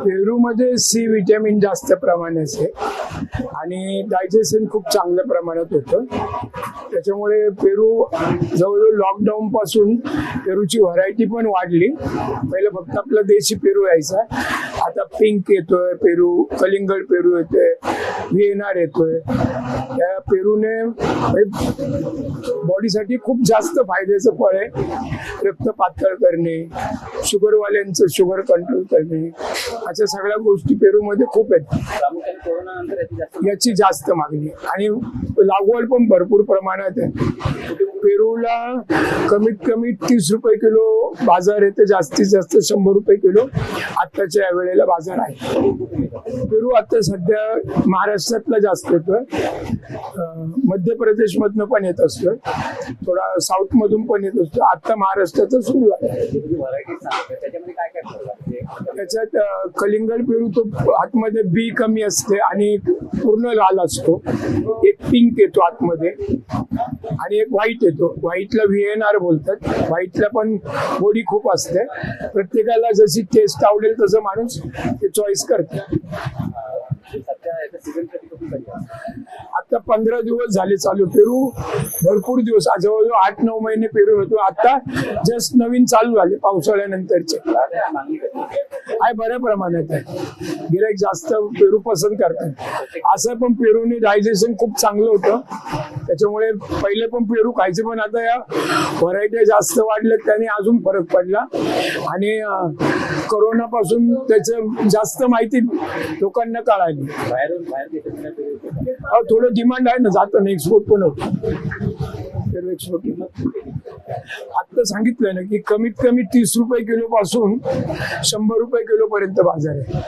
पेरूमध्ये C vitamin जास्त प्रमाणात आहे आणि डायजेशन खूप चांगल्या प्रमाणात होतं. त्याच्यामुळे पेरू जवळजवळ लॉकडाऊन पासून पेरूची व्हरायटी पण वाढली. पहिलं फक्त आपला देशी पेरू यायचा, आता पिंक येतोय पेरू, कलिंगड पेरू येतोय, व्हीएनआर येतोय. त्या पेरूने बॉडीसाठी खूप जास्त फायद्याचं फळ आहे. रक्त पातळ करणे, शुगरवाल्यांचं शुगर कंट्रोल करणे, अशा सगळ्या गोष्टी पेरूमध्ये खूप आहेत. याची जास्त मागणी आणि लागवड पण भरपूर प्रमाणात आहे. पेरूला कमीत कमी 30 रुपये किलो बाजार येते, जास्तीत जास्त 100 रुपये किलो आत्ताच्या या वेळेला बाजार आहे. पेरू आता सध्या महाराष्ट्रातला जास्त येतोय, मध्य प्रदेश मधनं पण येत असतोय, थोडा साऊथ मधून पण येत असतो. आता महाराष्ट्राचं सुरू आहे. त्याच्यात कलिंगड पेरू तो आतमध्ये बी कमी असते आणि पूर्ण लाल असतो. एक पिंक येतो आतमध्ये आणि एक व्हाईट येतो. व्हाईटला व्हीएनआर बोलतात. व्हाईटला पण बॉडी खूप असते. प्रत्येकाला जशी टेस्ट आवडेल तसं माणूस ते चॉईस करते. आता 15 दिवस झाले चालू. पेरू भरपूर दिवस, जवळजवळ 8-9 महिने पेरू होतो. आता जस्ट नवीन चालू झाले पावसाळ्यानंतरचे. आहे बऱ्या प्रमाणात आहे. गिराईक जास्त पेरू पसंत करतात. असं पण पेरूने डायजेशन खूप चांगलं होतं. त्याच्यामुळे पहिले पण पेरू खायचे, पण आता या व्हरायटी जास्त वाढल्यात त्याने अजून फरक पडला. आणि कोरोना पासून त्याचं जास्त माहिती लोकांना कळाली. थोडं डिमांड आहे ना, जातं ना, एक्सपोर्ट पण होतं. आता सांगितलंय ना की कमीत कमी 30 रुपये किलो पासून 100 रुपये किलो पर्यंत बाजार आहे.